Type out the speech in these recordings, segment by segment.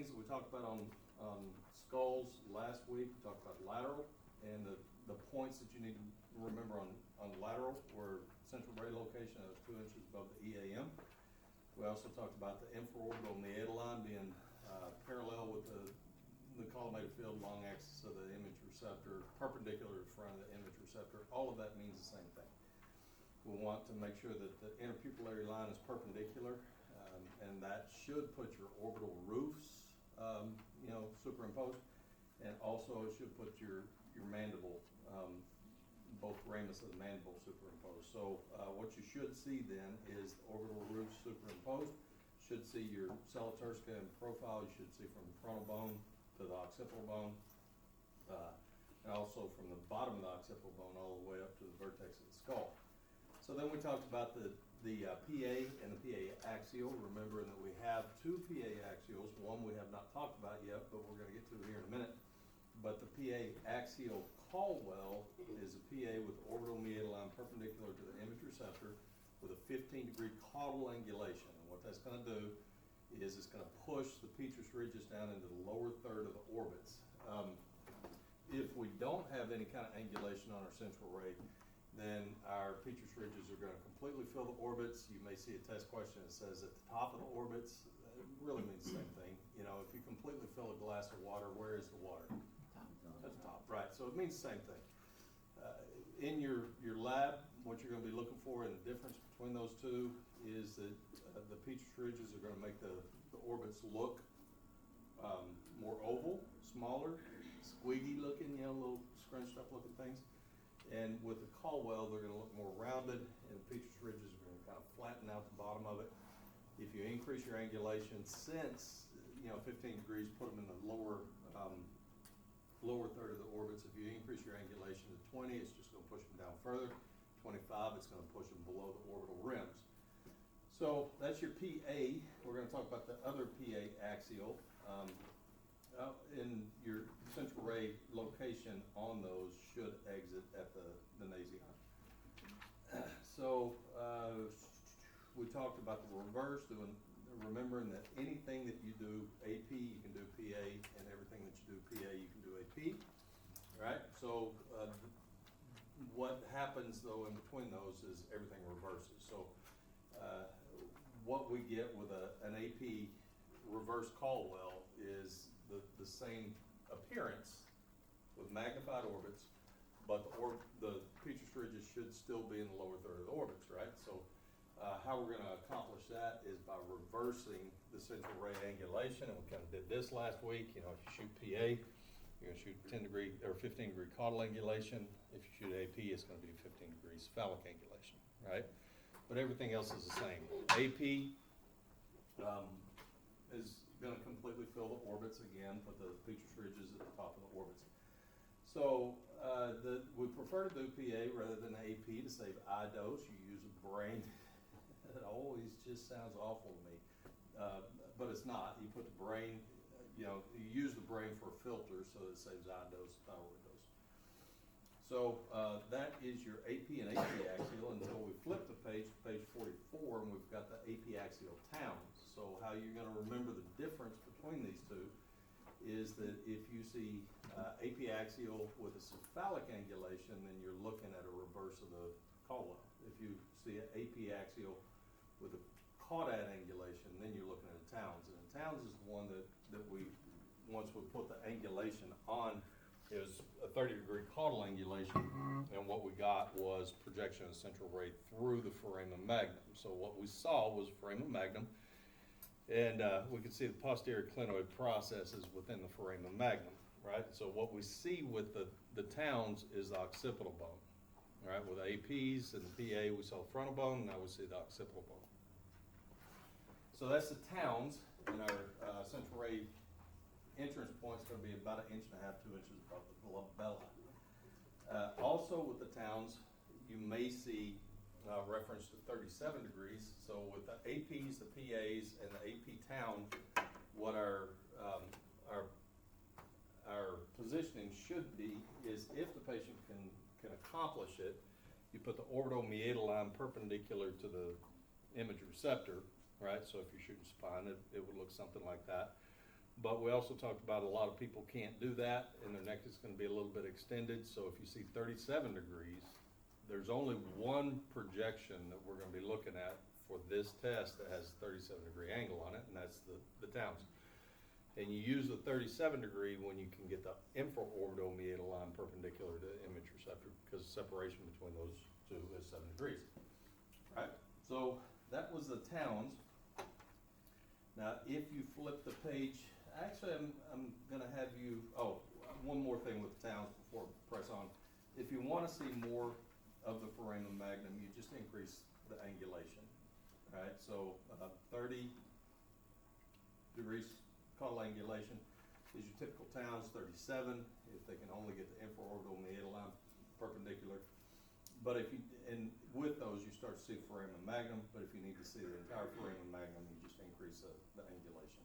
things that we talked about on skulls last week. We talked about lateral, and the points that you need to remember on lateral were central ray location that was 2 inches above the EAM. We also talked about the infraorbital meatal line being parallel with the collimated field long axis of the image receptor, perpendicular in front of the image receptor. All of that means the same thing. We want to make sure that the interpupillary line is perpendicular, and that should put your orbital roofs, superimposed, and also it should put your mandible, both ramus of the mandible superimposed. So what you should see then is orbital roofs superimposed. Should see your celaturcica in profile. You should see from the frontal bone to the occipital bone, and also from the bottom of the occipital bone all the way up to the vertex of the skull. So then we talked about the PA and the PA axial, remembering that we have two PA axials. One we have not talked about yet, but we're going to get to it here in a minute. But the PA axial Caldwell is a PA with orbital meatal line perpendicular to the image receptor with a 15-degree caudal angulation. And what that's going to do is it's going to push the petrous ridges down into the lower third of the orbits. If we don't have any kind of angulation on our central ray, then our petrous ridges are going to completely fill the orbits. You may see a test question that says at the top of the orbits. It really means the same thing. You know, if you completely fill a glass of water, where is the water? At the top, right. So it means the same thing. In your lab, what you're going to be looking for, and the difference between those two is that the petrous ridges are going to make the orbits look more oval, smaller, squiggy looking, little scrunched up looking things. And with the Caldwell, they're going to look more rounded, and the petrous ridges are going to kind of flatten out the bottom of it. If you increase your angulation, since 15 degrees, put them in the lower third of the orbits. If you increase your angulation to 20, it's just going to push them down further. 25, it's going to push them below the orbital rims. So that's your PA. We're going to talk about the other PA axial. In your central ray location on those should exit at the nasion. So we talked about the reverse, remembering that anything that you do AP, you can do PA, and everything that you do PA, you can do AP. Right? So what happens though in between those is everything reverses. So what we get with an AP reverse Caldwell is the same appearance with magnified orbits, but the petrous ridges should still be in the lower third of the orbits, right? So how we're going to accomplish that is by reversing the central ray angulation, and we kind of did this last week. If you shoot PA, you're going to shoot 10 degree or 15 degree caudal angulation. If you shoot AP, it's going to be 15 degrees phallic angulation, right? But everything else is the same. AP is going to completely fill the orbits again, put the petrous ridges at the top of the orbits. So we prefer to do PA rather than AP to save eye dose. You use a brain. It always just sounds awful to me, but it's not. You put the brain, you use the brain for a filter, so it saves eye dose, thyroid dose. So that is your AP and AP axial until we flip the page to page 44, and we've got the AP axial towns. So how you're going to remember the difference between these two is that if you see AP axial with a cephalic angulation, then you're looking at a reverse of the Caldwell. If you see an AP axial with a caudate angulation, then you're looking at a Towns. And a Towns is the one that we, once we put the angulation on, is a 30-degree caudal angulation, and what we got was projection of the central ray through the foramen magnum. So what we saw was foramen magnum, and we could see the posterior clinoid processes within the foramen magnum, right? So what we see with the Towns is the occipital bone, right? With APs and the PA, we saw frontal bone, now we see the occipital bone. So that's the Towns, and our central ray entrance point is going to be about 1.5 inches, 2 inches above the glabella. Also with the Towns, you may see reference to 37 degrees. So with the APs, the PAs, and the AP Town, what our positioning should be is if the patient can accomplish it, you put the orbital meatal line perpendicular to the image receptor, right? So if you're shooting spine, it would look something like that. But we also talked about a lot of people can't do that, and their neck is gonna be a little bit extended, so if you see 37 degrees, there's only one projection that we're gonna be looking at for this test that has a 37-degree angle on it, and that's the Towns. And you use the 37-degree when you can get the infraorbital meatal line perpendicular to the image receptor, because the separation between those two is 7 degrees. Right? So that was the Towns. Now, if you flip the page, actually, I'm gonna have you, one more thing with the Towns before I press on. If you wanna see more of the foramen magnum, you just increase the angulation, right? So 30 degrees caudal angulation is your typical Towns, 37, if they can only get the infraorbital meatal line perpendicular. But if you, and with those, you start to see foramen magnum, but if you need to see the entire foramen magnum, you just increase the angulation.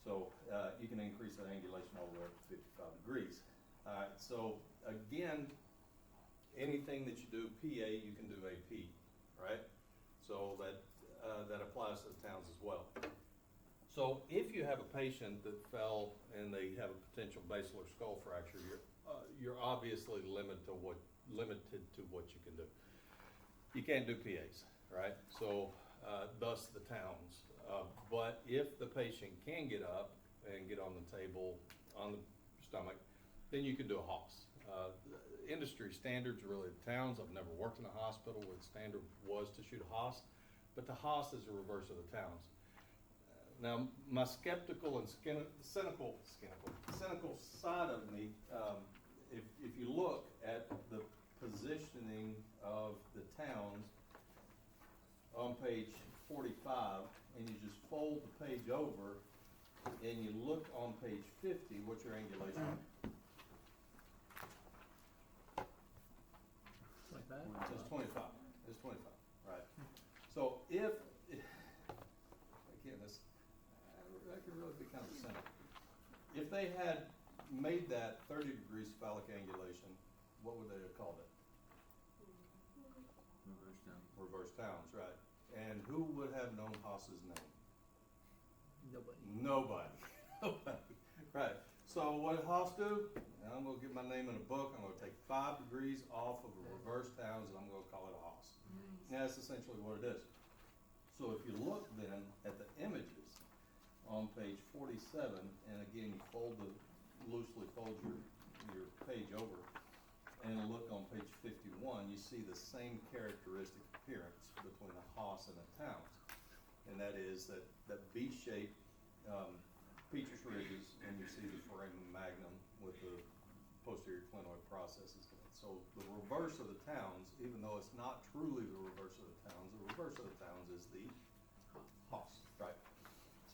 So you can increase that angulation all the way up to 55 degrees. All right, so again, anything that you do PA, you can do AP, right? So that applies to the Towns as well. So if you have a patient that fell and they have a potential basilar skull fracture, you're obviously limited to what you can do. You can't do PAs, right? So thus the Towns. But if the patient can get up and get on the table, on the stomach, then you can do a Haas. Industry standards are really the Towns. I've never worked in a hospital where the standard was to shoot a Haas, but the Haas is the reverse of the Towns. Now, my skeptical and cynical side of me, if you look at the positioning of the Towns on page 45, and you just fold the page over, and you look on page 50, what's your angulation? Like that? It's 25. It's 25, right? So if, again, that could really be kind of simple. If they had made that 30 degrees cephalic angulation, what would they have called it? Reverse down. Reverse Towns, right? And who would have known Haas's name? Nobody. Nobody. Nobody. Right. So what did Haas do? Now I'm going to get my name in a book. I'm going to take 5 degrees off of a reverse Towns, and I'm going to call it a Haas. Now that's essentially what it is. So if you look then at the images on page 47, and again you loosely fold your page over, and look on page 51, you see the same characteristic appearance between a Haas and a Towns, and that is that V-shaped petrous ridges, and you see the foramen magnum with the posterior clinoid processes in it. So the reverse of the Towns, even though it's not truly the reverse of the Towns, the reverse of the Towns is the Haas, right?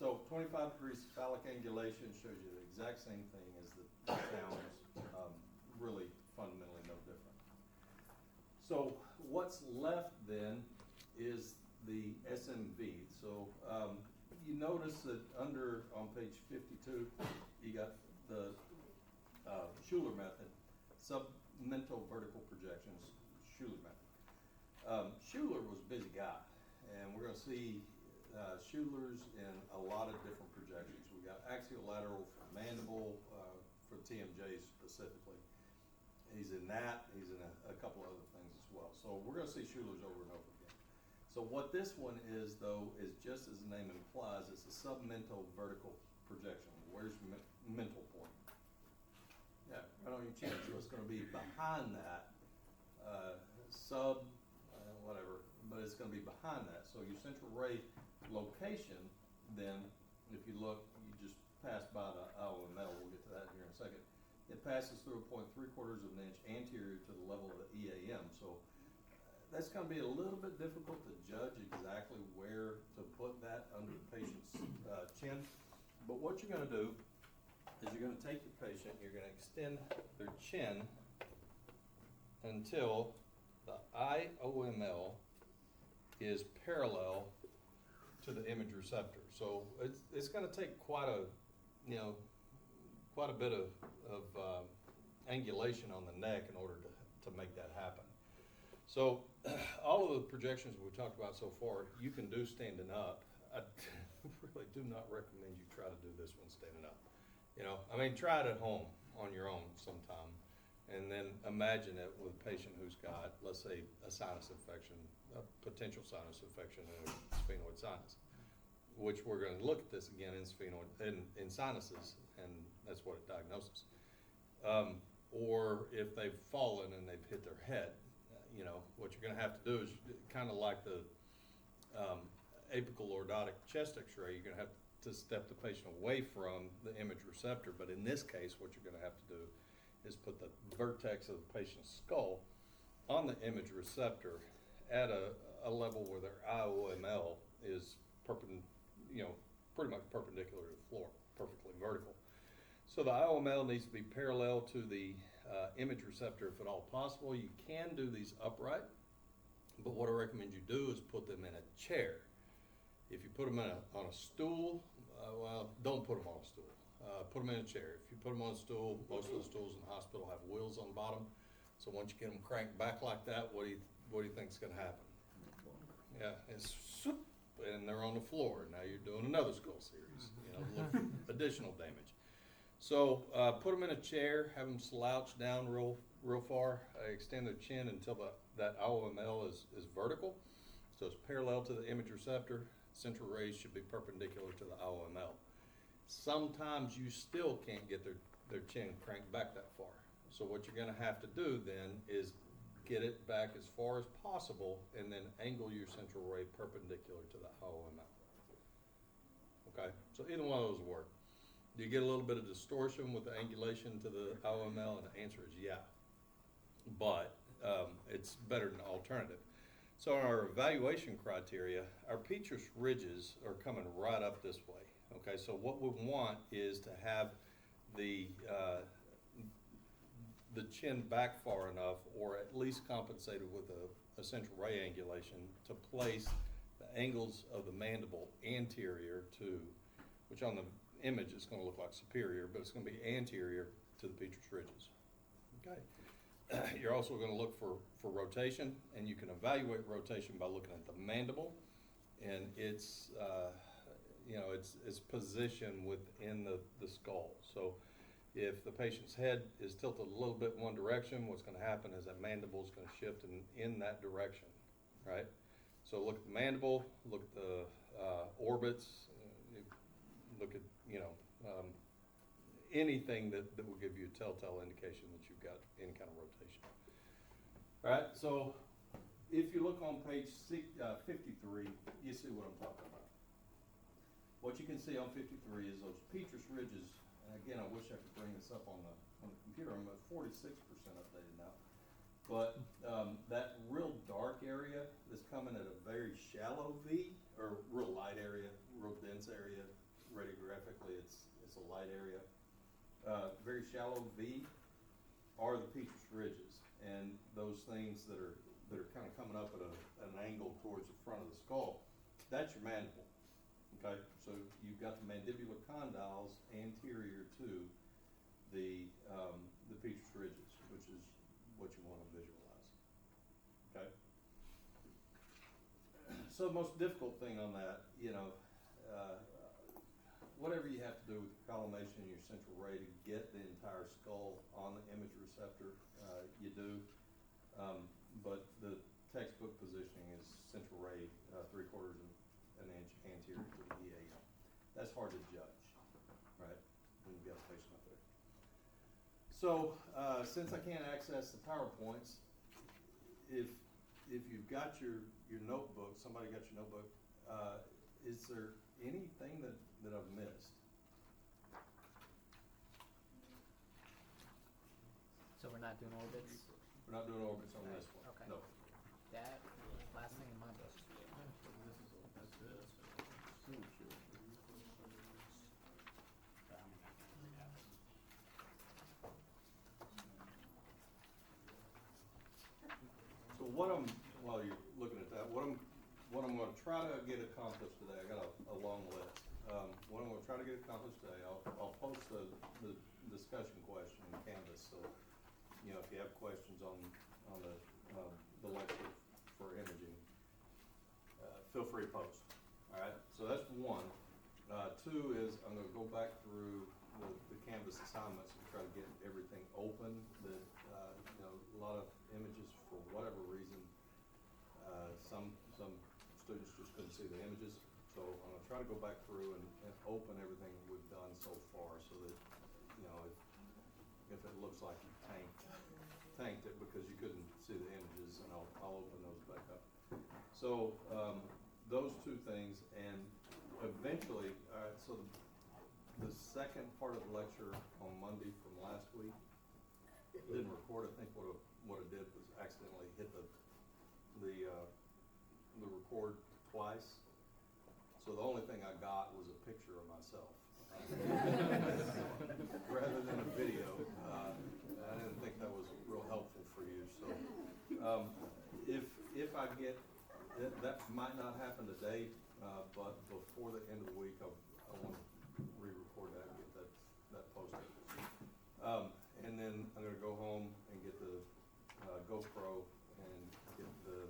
So 25 degrees cephalic angulation shows you the exact same thing as the Towns, really fundamentally no different. So what's left then is the SMV. So you notice that on page 52, you got the Schuler method, submental vertical projections, Schuler method. Schuler was a busy guy, and we're going to see Schuler's in a lot of different projections. We got axial lateral for mandible, for TMJ specifically. He's in that, he's in a couple other things as well. So we're going to see Schuler's over and over again. So what this one is, though, is just as the name implies, it's a submental vertical projection. Where's your mental point? Yeah, right on your chin. So it's going to be behind that, whatever, but it's going to be behind that. So your central ray location, then, if you look, you just pass by the IOML, we'll get to that here in a second. It passes through a point 3/4 of an inch anterior to the level of the EAM. So that's going to be a little bit difficult to judge exactly where to put that under the patient's chin. But what you're going to do is you're going to take your patient, you're going to extend their chin until the IOML is parallel to the image receptor. So it's going to take quite a bit of angulation on the neck in order to make that happen. So all of the projections we talked about so far, you can do standing up. really do not recommend you try to do this one standing up. You know, I mean, try it at home on your own sometime. And then imagine it with a patient who's got, let's say, a sinus infection, a potential sinus infection and a sphenoid sinus, which we're gonna look at this again in sinuses, and that's what it diagnoses. Or if they've fallen and they've hit their head, you know, what you're gonna have to do is kind of like the apical lordotic chest x-ray, you're gonna have to step the patient away from the image receptor, but in this case, what you're gonna have to do is put the vertex of the patient's skull on the image receptor at a level where their IOML is pretty much perpendicular to the floor, perfectly vertical. So the IOML needs to be parallel to the image receptor if at all possible. You can do these upright, but what I recommend you do is put them in a chair. If you put them on a stool, well, don't put them on a stool. Put them in a chair. If you put them on a stool, most of the stools in the hospital have wheels on the bottom. So once you get them cranked back like that, what do you think is going to happen? Yeah, it's swoop, and they're on the floor. Now you're doing another skull series. You know, additional damage. So put them in a chair. Have them slouch down real far. Extend their chin until that IOML is vertical. So it's parallel to the image receptor. Central rays should be perpendicular to the IOML. Sometimes you still can't get their chin cranked back that far. So what you're gonna have to do then is get it back as far as possible and then angle your central ray perpendicular to the IOML. Okay, so either one of those will work. Do you get a little bit of distortion with the angulation to the IOML? And the answer is yeah, but it's better than the alternative. So our evaluation criteria, our petrous ridges are coming right up this way. Okay, so what we want is to have the chin back far enough, or at least compensated with a central ray angulation, to place the angles of the mandible anterior to, which on the image is going to look like superior, but it's going to be anterior to the petrous ridges. Okay. You're also going to look for rotation, and you can evaluate rotation by looking at the mandible and its position within the skull. So if the patient's head is tilted a little bit in one direction, what's going to happen is that mandible is going to shift in that direction, right? So look at the mandible, look at the orbits, look at, anything that will give you a telltale indication that you've got any kind of rotation. All right, so if you look on page 53, you see what I'm talking about. What you can see on 53 is those petrous ridges, and again, I wish I could bring this up on the computer. I'm at 46% updated now. But that real dark area that's coming at a very shallow V, or real light area, real dense area, radiographically it's a light area. Very shallow V are the petrous ridges, and those things that are kind of coming up at an angle towards the front of the skull, that's your mandible. Okay, so you've got the mandibular condyles anterior to the petrous ridges, which is what you want to visualize. Okay. So the most difficult thing on that, whatever you have to do with the collimation in your central ray to get the entire skull on the image receptor, you do. But the textbook positioning is central ray 3/4 of an inch anterior to the EAM. That's hard to judge, right, when you've got a patient up there. So since I can't access the PowerPoints, if you've got your notebook, somebody got your notebook, is there anything that I've missed? So we're not doing orbits? We're not doing orbits on this one. Okay. No. That, last thing in my book. So while you're looking at that, what I'm going to try to get accomplished today, I got a long list. What I'm going to try to get accomplished today, I'll post the discussion question in Canvas. So, if you have questions on the lecture for imaging, feel free to post. All right. So that's one. two is I'm gonna go back through the Canvas assignments and try to get everything open that, you know, a lot of images for whatever reason. Some students just couldn't see the images, so I'm gonna try to go back through and open everything we've done so far so that, you know, if it looks like you tanked it because you couldn't see the images, and I'll open those back up. So, those two things, and eventually, so the second part of the lecture on Monday from last week didn't record. I think what it did was accidentally hit the record twice. So the only thing I got was a picture of myself rather than a video. I didn't think that was real helpful for you. So if I get that might not happen today, but before the end of the week, I want to re-record that and get that posted. And then I'm going to go home and get the GoPro and get the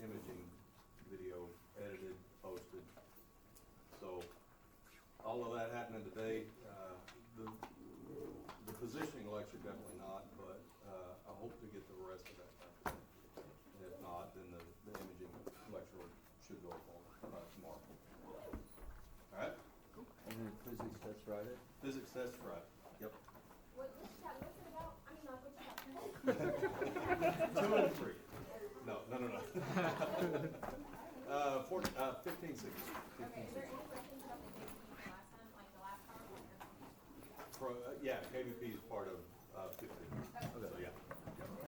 imaging video edited, posted. So all of that happening today. The positioning lecture definitely not, but I hope to get the rest of that done. And if not, then the imaging lecture should go up on tomorrow. All right? And then physics test Friday? Physics test Friday. Yep. What's it about? I mean, what's 2 and 3. No. 15, 16.